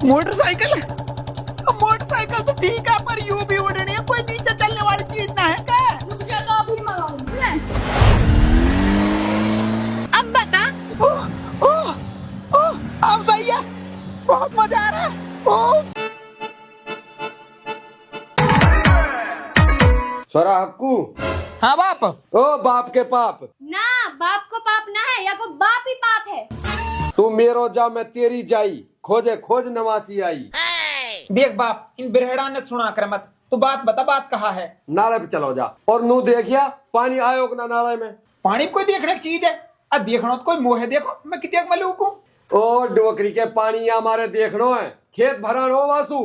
Motorcycle motorcycle तो ठीक है, पर यूं भी उड़नी है, कोई नीचे चलने वाली चीज ना है क्या? मुझे तो अभी मंगाऊंगी मैं। अब बता। ओह ओह ओह, अब सही है, बहुत मजा आ रहा है। ओह छोरा हक्कू। हाँ बाप। ओ बाप के पाप, ना बाप को पाप ना है, या को बाप ही पाप है। तू मेरो जा मैं तेरी जाई, खोजे खोज नवासी आई। देख बाप, इन बिरहड़ा ने सुना कर मत, तू बात बता, बात कहा है? नाले पे चलो जा और नू देखिया पानी आयो ना नाले में। पानी कोई देखने की चीज है? अब देखना तो कोई मोह है, देखो मैं कितने मलूक हूँ। ओ डोकरी के पानी हमारे देखनो है, खेत भरानो वासु।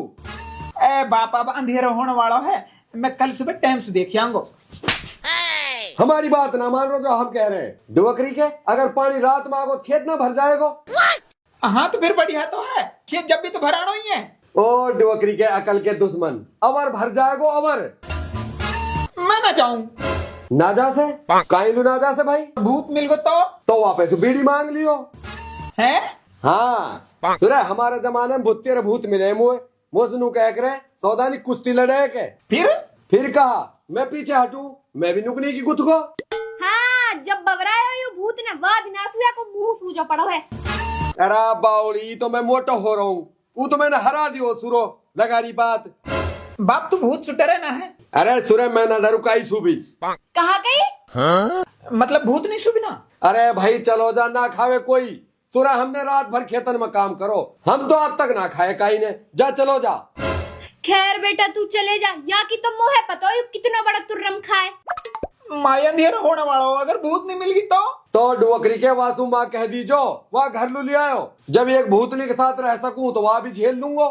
ए बाप, अब अंधेरा होने वाला है, मैं कल सुबह टाइम से देख आऊंगा। हमारी बात ना मान रहे जो हम कह रहे हैं। डोकरी के अगर पानी रात में आगो खेत ना भर जाएगा। हाँ तो फिर बढ़िया तो है, खेत जब भी तो भराना ही है। ओ डोकरी के अकल के दुश्मन, अवर भर जाएगो अवर। मैं ना जाऊं। नाजा से काइलू नाजा से भाई, भूत मिल गो तो वापस बीड़ी मांग लियो है। हाँ सुरे, हमारे जमाने में भूतियर भूत मिले मुझे, मोसनू कह करे सौदानी कुश्ती लड़े के। फिर कहा मैं पीछे हटूं, मैं भी नुकनी की गुथ को। हाँ, जब बबराए यू भूत ने बाद नासुया को मुंह सूजा पड़ो है। अरे बाउली, तो मैं मोटा हो रहा हूँ, वो तो मैंने हरा दियो सुरो लगारी बात। बाप तू भूत से डरे ना है? अरे सुरे मैं ना डरू काई सुबी। कहा गई? हाँ? मतलब भूत नहीं सुबी ना? अरे भाई चलो जा, ना खावे कोई। सुरा हमने रात भर खेतन में काम करो, हम तो आज तक ना खाए काई ने। जा चलो जा। खैर बेटा तू चले जा, या की तो मोह है पता हो कितना बड़ा तुर्रम खाए। माया अंधेरा होने वाला हो, अगर भूत नहीं मिलगी तो डुवकरी के वासु माँ कह दीजो वहाँ घर लू ले आयो। जब एक भूतनी के साथ रह सकूं तो वहाँ भी झेल लूंगा।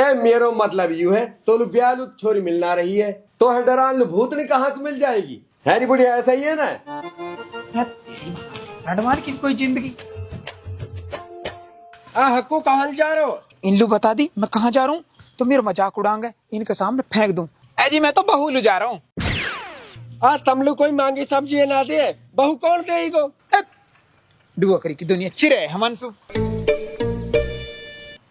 ए मेरो मतलब यू है, तो ब्यालू छोरी मिलना रही है तो है डरान भूतनी कहाँ से मिल जाएगी? हैरी बुढ़िया ऐसा ही है ना। हटवार की कोई जिंदगी। हक्कू कहाँ जा रहे हो? इनलू बता दी मैं कहाँ जा रहा हूँ तो मेरा मजाक उड़ाएंगे, इनके सामने फेंक दूं। जी मैं तो बहू लू जा रहा हूँ। तमलू कोई मांगी सब्जी ना दे, बहू कौन देगा? डुवकरी की दुनिया चिरे हमनसु।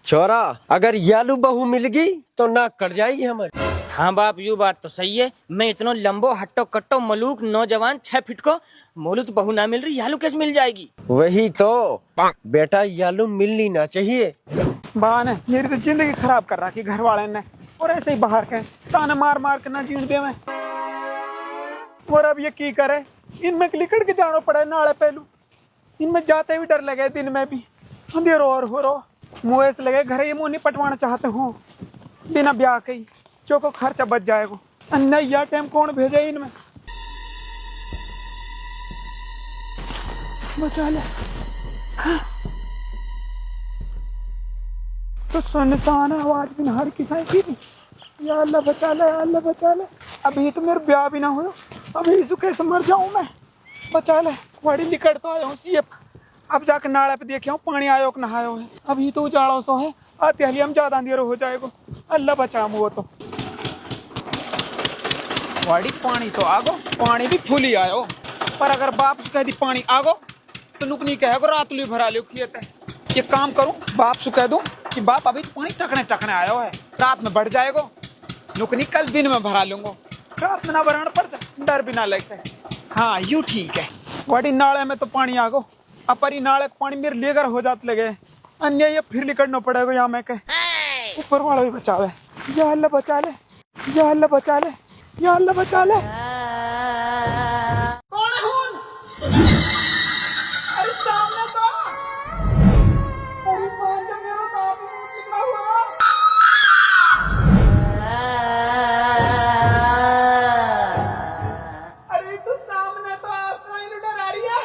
छोरा अगर यालू बहू मिल गई तो नाक कट जाएगी हमारी। हाँ बाप, यू बात तो सही है। मैं इतना लंबो हट्टो कट्टो मलूक नौजवान 6 फीट को मोलू तो बहू ना मिल रही, यालू कैसे मिल जाएगी? वही तो बेटा, यालू मिलनी ना चाहिए। बा ने मेरी तो जिंदगी खराब कर रखी घर वाले ने, और ऐसे ही बाहर के ताने मार मार के ना जीण दे मैं। और अब ये की करे, इनमें लिकड़ के जाना पड़े नाले पहलू। इनमें जाते भी डर लगे, दिन में भी अंधेरो और हो रो। मुँह ऐसे लगे घर ये मुँह नहीं पटवाना चाहते हूँ, बिना ब्याह के ही चौको खर्चा बच जाएगा। नैया टाइम कौन भेजे इनमें? बचा ले। हाँ। तो सुनसान आवाज भी हर किसी की। या अल्लाह बचा ले, अल्लाह बचा ले। अभी तो मेरा ब्याह भी ना हो, अभी इसको कैसे मर जाऊं मैं? बचा ले। बड़ी लिकड़ तो आया हूँ सी। अब जाकर नाले पे देखे पानी आयो कि नहायो है। अभी तो उजाड़ो सो है, आते हली हम ज्यादा अंधेरा हो जाएगा। अल्लाह बचा वो तो। बड़ी पानी तो आगो, पानी भी फुल ही आयो। पर अगर बाप से कह दी पानी आगो तो नुकनी कहेगो रात लू भरा लो खेत है। ये काम करूं, बाप से कह दूं कि बाप अभी पानी टकने टकने आयो है, रात में बढ़ जाएगा। नुकनी कल दिन में भरा लूंगा, रात में ना भराने पर से डर भी ना लग से। हाँ यूं ठीक है। बड़ी नाले में तो पानी आगो, अपरी नाले का पानी मेरे लेकर हो जाते लगे। अन्य ये फिर निकलना पड़ेगा यहाँ में कह। ऊपर वाला भी बचावे। या अल्लाह बचा ले, या अल्लाह बचा ले, या अल्लाह बचा ले। कौन है हुन? अरे सामने तो। अरे कौन है मेरा बाप कितना हुआ? अरे तू सामने तो कोई नहीं डरा रही है।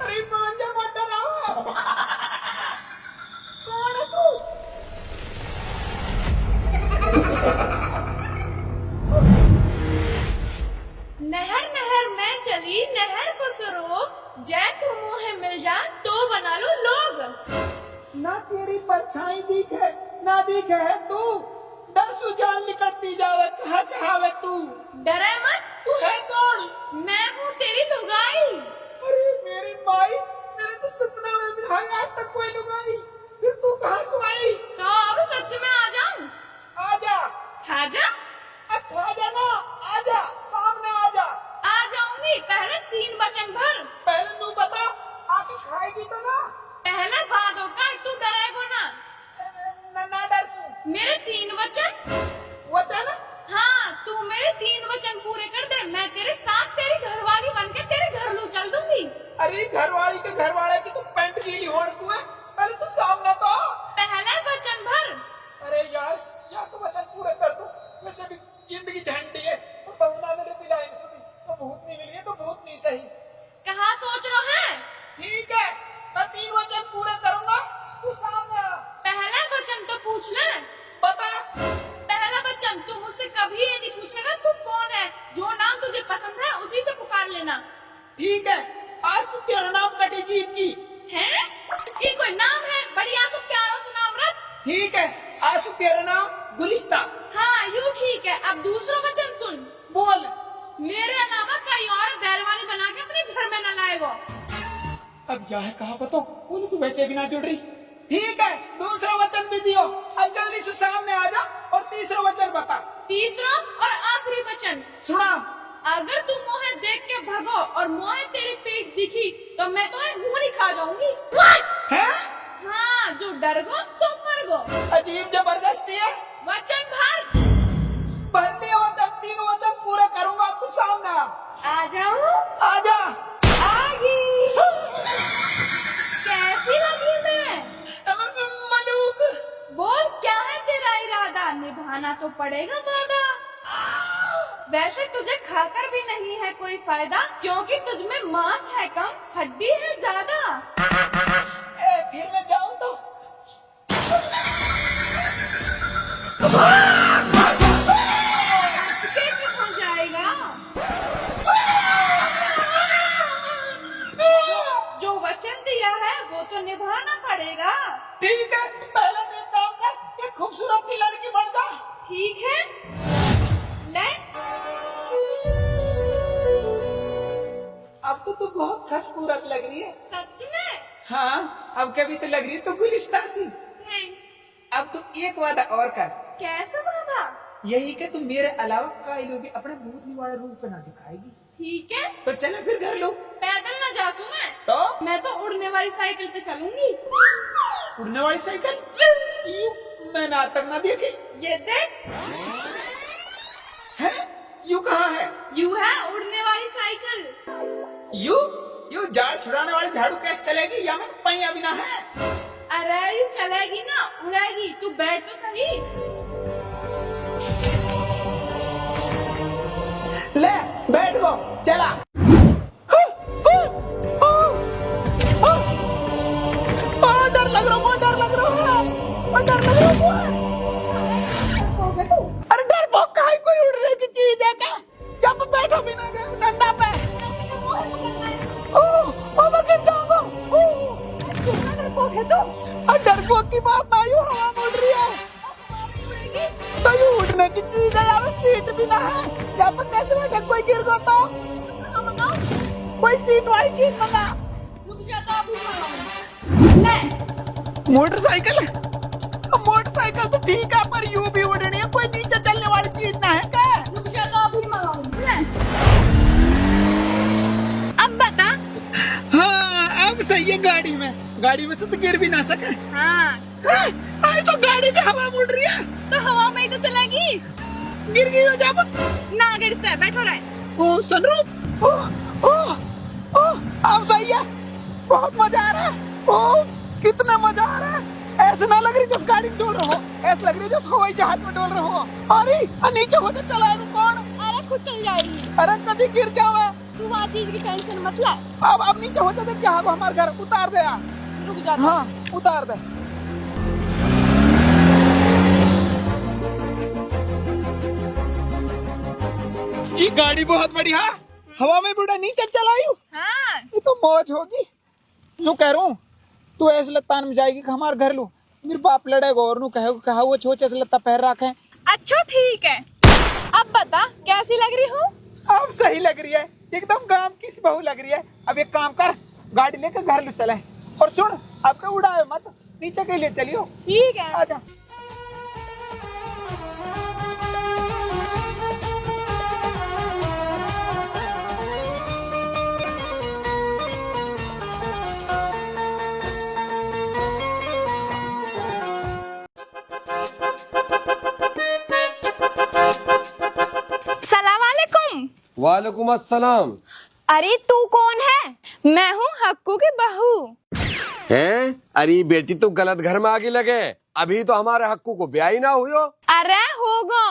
अरे कौन जा मत डराओ। कौन है तू? नहर नहर मैं चली नहर को सरो, जय को मुँह मिल जा तो बना लो लोग। ना तेरी परछाई दिखे ना दिखे है तू, दस जान निकलती जावे कहाँ चाहवे तू। डरे मत, तू है कौन? मैं है, मैं तेरे साथ तेरी घरवाली बनके तेरे घर लू चल दूंगी। अरे घरवाली के घरवाले की तो पैंट गीली होड़ को है। अरे तू सामने तो आ। पहले वचन भर। अरे यार या तो वचन पूरे कर दूं। वैसे भी जिंदगी झंडी है और बहुना मेरे पिलाई नहीं सुनी तो भूत नहीं मिली है तो भूत नहीं सही। कहाँ सोच रहा है? ठीक है मैं 3 वचन पूरे करूंगा, तू सामने आ। पहला वचन तो पूछ ले। बता। पहला वचन, तू मुझसे कभी ये नहीं पूछेगा तू कौन है। जो नाम तुझे पसंद है उसी से पुकार लेना। ठीक है, आज तू तेरा नाम कटी जीत की है? ये कोई नाम है? बढ़िया तो प्यारा सा नाम रख। ठीक है, आज तू तेरा नाम गुलिस्ता। हाँ यूँ ठीक है। अब दूसरा वचन सुन। बोल। मेरे अलावा कहीं और बैरवानी बना के अपने घर में न लाएगो। अब यह है कहा बताओ, बोलो तू वैसे भी ना जुड़ रही। ठीक है, दूसरा वचन भी दियो। अब जल्दी से सामने आ जा और तीसरा वचन बता। तीसरा और आखिरी वचन सुना। अगर तू मोहे देख के भगो और मोहे तेरी पीठ दिखी तो मैं तुम्हें मुंह नहीं खा जाऊंगी। है? हाँ, जो डर गो सो मर गो। अजीब जबरदस्ती है। वचन भर। भर लिया वचन, 3 वचन पूरे करूंगा। अब तू सामने आ। आ जाऊं? आ जा। आगी। कैसी लगी मैं? मलूक। बोल क्या है तेरा इरादा? निभाना तो पड़ेगा वादा। वैसे तुझे खाकर भी नहीं है कोई फायदा, क्योंकि तुझमें मांस है कम, हड्डी है ज्यादा। फिर मैं जाऊं तो के कहाँ जाएगा? जो वचन दिया है वो तो निभाना पड़ेगा। ठीक है, पहले तो एक काम कर, एक खूबसूरत सी लड़की बन जा। ठीक है, ले। अब तो तू बहुत खूबसूरत लग रही है। सच में? हाँ, अब कभी तो लग रही है तो गुलिस्ता सी। थैंक्स। अब तू एक वादा और कर। कैसा वादा? यही कि तू मेरे अलावा कई लोग अपने भूतनी वाले रूप पे ना दिखाएगी। ठीक है, तो चले फिर घर लो। पैदल न जासू मैं। तो मैं तो उड़ने वाली साइकिल पे चलूंगी। उड़ने वाली साइकिल? मैंने आज तक ना देखी। ये देख। है? यू कहाँ है? यू है उड़ने वाली साइकिल। यू जाल छुड़ाने वाली झाड़ू कैसे चलेगी? या मैं पहिया बिना है? अरे यू चलेगी ना, उड़ेगी। तू बैठ तो सही। ले बैठ गो, चला। डर लग रहा है, डर लग रहा है, डर लग रहा है। अरे डर भौंका है, कोई उड़ने की चीज है क्या? यहाँ पे बैठो बिना डंडा पे। मैं गिर जाऊंगा। डरपोक की बात ना, यूं हवा में उड़ रही है तो यूं उड़ने की चीज है। यहाँ पे सीट भी ना है, यहाँ पे कैसे बैठे? कोई गिर गो तो कोई सीट वाली चीज मंगा। मोटरसाइकिल? मोटरसाइकिल तो ठीक है, पर यूं भी उड़नी है। कोई नीचे चलने वाली चीज ना है क्या? अब बता। हाँ अब सही है। गाड़ी में से तो गिर भी ना सके। हाँ, आज तो गाड़ी भी हवा में उड़ रही है। तो हवा में ही तो चलेगी। गिर गई हो जब ना गिर से बैठो रहे। ओ सनरूफ। अब सही है, बहुत मजा आ रहा है। ओ कितना मजा आ रहा है। ऐसे ना लग रही जिस गाड़ी में डोल रहे हो, ऐसे लग रही जैसे हवाई जहाज में डोल रहे हो। अरे नीचे होते चला तो कौन? अरे खुद चल जाएगी। अरे कभी गिर जाओ। तू वहाँ चीज की टेंशन मत ले। अब नीचे होते देख यहाँ हमारे घर उतार दे यार। रुक जा। हाँ उतार दे। ये गाड़ी बहुत बढ़िया, हवा में बुढ़ा नीचे चलाई। हाँ। ये तो मौज होगी। यूं कह रहा हूँ, तू ऐसे लत्तान में जाएगी कि हमारे घर लू। मेरे बाप लड़ेगा और नू कहेगा कहा वो छोटे से लत्ता पैर रखे। अच्छा ठीक है, अब बता कैसी लग रही हूँ? अब सही लग रही है, एकदम गांव की सी बहू लग रही है। अब एक काम कर, गाड़ी लेकर घर लू चले। और सुन, अब तो उड़ाए मत, नीचे के लिए चलियो। ठीक है। आजा। वालेकुम अस्सलाम। अरे तू कौन है? मैं हूँ हक्कू की बहू। हैं? अरे बेटी तो गलत घर में आगे लगे, अभी तो हमारे हक्कू को ब्याह ही ना हुई हो। अरे होगो।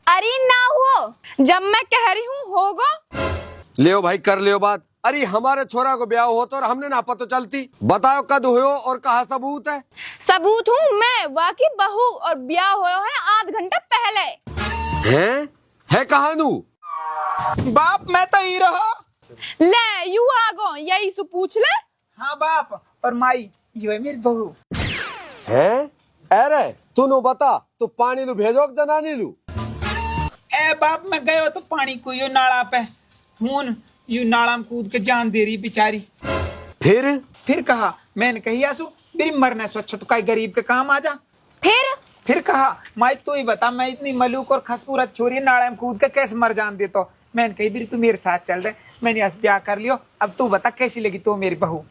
अरे ना हो, जब मैं कह रही हूँ होगो। लियो भाई कर लियो बात। अरे हमारे छोरा को ब्याह हो तो और हमने ना पता चलती। बताओ कद हुयो और कहा सबूत है? सबूत हूँ मैं वाकी बहू और ब्याह हुआ है आध घंटा पहले। है कहानू? बाप मैं तो ही रहो। ले यू आगो यही से पूछ ले। हाँ बाप और माई ये है मेरी बहू। हैं? अरे तू नु बता, तू पानी लू भेजो कि जनानी लू? ए बाप मैं गयो तो पानी को यो नाला पे हून यू नाला में कूद के जान दे रही बेचारी। फिर कहा मैंने कही आसू मेरी मरने स्वच्छ तो काई गरीब के काम आ जा। फिर कहा माई तू ही बता, मैं इतनी मलूक और खसपूरत छोरी नाला में कूद के कैसे मर जान दे? तो मैंने कही बिरी तू मेरे साथ चल रहे, मैंने आज ब्याह कर लियो। अब तू बता कैसी लगी तू मेरी बहू?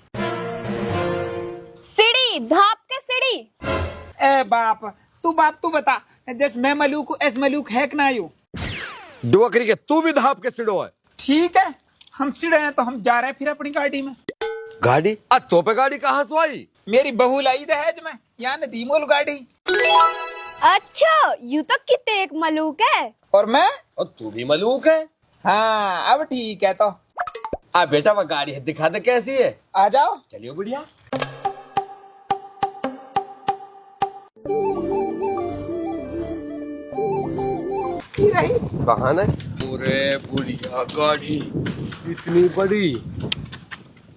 सीढ़ी धाप के सीढ़ी। ए बाप तू बता, जैसे मैं मलूक हूँ ऐसे मलूक है कि ना? यू डुअकरी के तू भी धाप के सिड़ो है। ठीक है हम सिड़े हैं तो हम जा रहे हैं फिर अपनी गाड़ी में। गाड़ी? तो पे गाड़ी कहाँ से आई? मेरी बहू लाई दहेज में, यहाँ नदी मोल गाड़ी। अच्छा यू तो कितने एक मलूक है। और मैं? और तू भी मलूक है? हाँ अब ठीक है तो आ बेटा वो गाड़ी है दिखा दे कैसी है। आ जाओ। चलियो बुढ़िया। कहाँ है? पूरे बुढ़िया गाड़ी इतनी बड़ी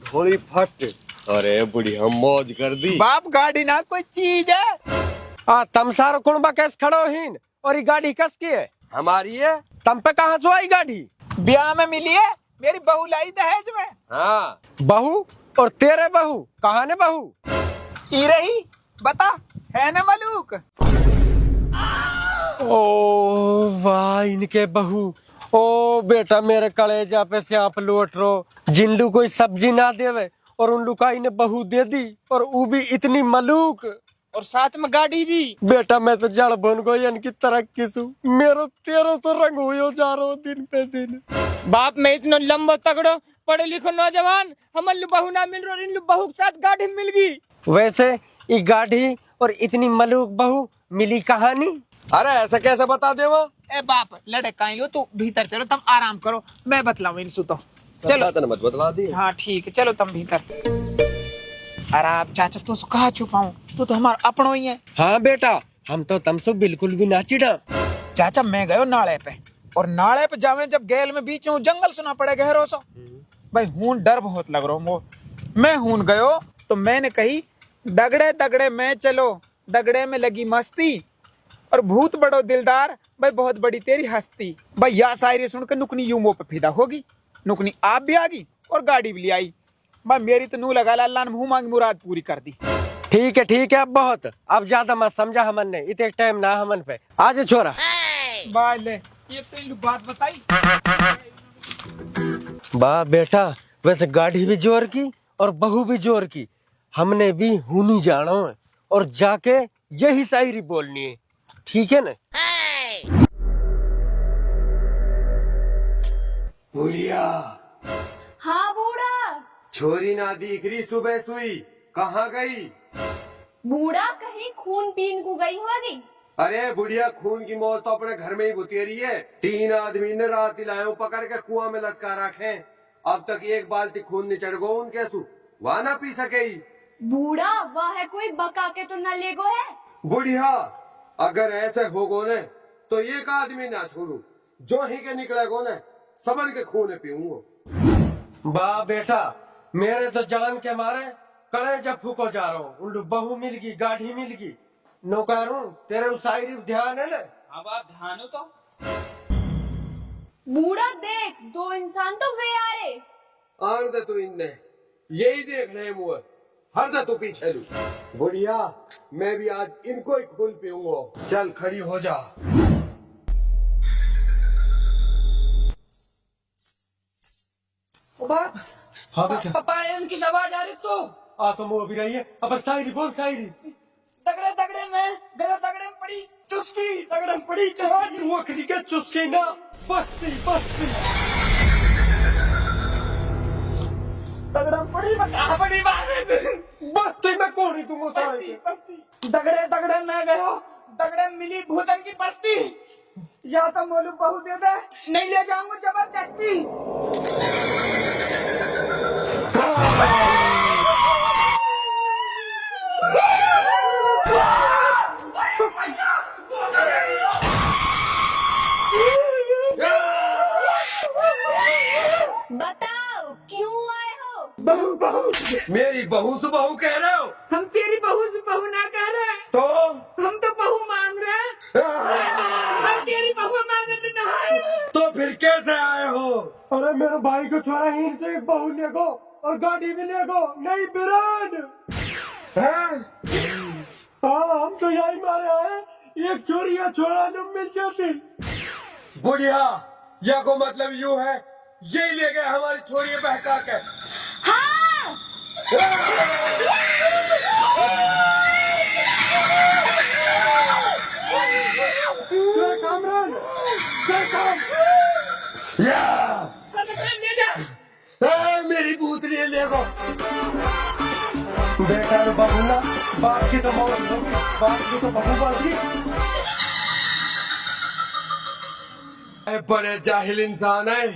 थोड़ी फट। अरे बुढ़िया मौज कर दी। बाप गाड़ी ना कोई चीज है। तम सारो कुणबा कैस खड़ो हिन और ये गाड़ी कस की है? हमारी है। तम पे कहाँ से आई गाड़ी? ब्याह में मिली है, मेरी बहू लाई दहेज में। हाँ बहू? और तेरे बहू कहाँ ने बहू? ई रही बता, है ना मलूक? ओ वाह इनके बहू। ओ बेटा मेरे कलेजा पे से आप लौट रो। जिनलू कोई सब्जी ना देवे और उन लुकाई ने बहू दे दी और वो भी इतनी मलूक और साथ में गाड़ी भी। बेटा मैं तो जड़ बन गई इनकी तरक्की सु। मेरो तेरो तो रंग हुयो जा रहा दिन पे दिन। बाप मैं इतना लंबा तगड़ो पढ़े लिखो नौजवान हमन बहू ना मिल रही, इन बहू के साथ गाड़ी मिल गई। वैसे ये गाड़ी और इतनी मलूक बहू मिली कहानी? अरे ऐसा कैसे बता दे वो? ए बाप लड़े काई लो, तू भीतर चलो, तुम आराम करो, मैं बतलाऊं इनसु तो। चलो मत बतला दी। हाँ ठीक है चलो तुम भीतर। अरे आप चाचा तो कहा छुपाऊं, तू तो हमारा अपनों ही है। हाँ बेटा हम तो तुमसे बिल्कुल भी ना चिढ़ा। चाचा मैं गयो नाले पे, और नाले पे जावे जब गैल में बीच में जंगल सुना पड़े गहरो सो भाई हून डर बहुत लग रहा हूँ। मैं हून गयो तो मैंने कही दगड़े दगड़े में चलो, दगड़े में लगी मस्ती और भूत बड़ो दिलदार भाई बहुत बड़ी तेरी हस्ती। भाई या शायरी सुनकर नुकनी यूं मुंह पे फिदा होगी, नुकनी आप भी आ गई और गाड़ी भी ले आई। भाई मेरी तो नू लगा अल्लाह ने मुंह मांगी मुराद पूरी कर दी। ठीक है अब बहुत, अब ज्यादा मत समझा हमन ने, इतने टाइम ना हमन पे। आज छोरा बाय ले ये तो बात बताई। वाह बेटा वैसे गाड़ी भी जोर की और बहू भी जोर की। हमने भी हुनी जाना है और जाके यही शायरी बोलनी है, ठीक है ना? बुढ़िया हाँ बूढ़ा। छोरी ना दिख रही सुबह सुई, कहाँ गई? बूढ़ा कहीं खून पीन को गई होगी। अरे बुढ़िया खून की मौत तो अपने घर में ही बुतेरी है। 3 आदमी ने रात लायो पकड़ के कुआं में लटका रखे, अब तक 1 बाल्टी खून निचड़ गो उनके सु, वहाँ ना पी सके। बूढ़ा वह है कोई बका के तो न ले गो है। बुढ़िया अगर ऐसे हो गो ने तो 1 आदमी ना छोड़ू, जो ही के निकले गो ने सबन के खून पीऊंगो। वाह बेटा मेरे तो जान के मारे कलेजा फूको जा रहा हूँ। उल्लू बहू मिल गई, गाड़ी मिल गई, नौकरू तेरे उस शायरी ध्यान है ना? अब आप ध्यान हो तो बूढ़ा देख 2 इंसान तो वे आ रहे। आन दे तू इनने यही देख रहे मुँह हर दे तू पीछे लू। बुढ़िया मैं भी आज इनको ही खून पीऊंगा। चल खड़ी हो जा। हाँ बेटा पापा उनकी आवाज आ रही तो तो मुँह भी रही है। अब शायरी बोल शायरी। तगड़े तगड़े में गला तगड़े में पड़ी चुस्की, तगड़म पड़ी चुस्की, वो के चुस्की ना बस्ती बस्ती। बस्ती में कौन ही तुम उतारे थे? बस्ती दगड़े दगड़े मैं गयो, दगड़े मिली भूतन की बस्ती। या तो मोलू बहू दे दे, नहीं ले जाऊंगा जबरदस्ती। बताओ क्यों आए हो? बहू बहू मेरी बहू से बहू कह रहे हो? हम तेरी बहू से बहू ना कह रहे, तो हम तो बहू मांग रहे हैं। हम तेरी बहू मांगने नहीं। तो फिर कैसे आए हो? अरे मेरे भाई को छोड़ा ही से एक बहू ले गो और गाड़ी भी ले गो, नहीं बिरान। हाँ हम तो यही मारे आए, एक चोरी या छोड़ा जो मिल जाती। बुढ़िया, यह को मतलब यूँ है, यही ले गए हमारी छोरी बहका के। हाँ। जय कामरान, जय काम। मेरी भूतनी ले गो। बेटा ने बहू ना, बाप की तो मौत होगी, बाप की तो बहू बढ़ी। बड़े जाहिल इंसान है,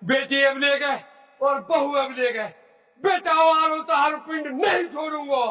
बेटी अब ले गए और बहू अब ले गए। बेटा वालों तो हर पिंड नहीं छोड़ूंगा।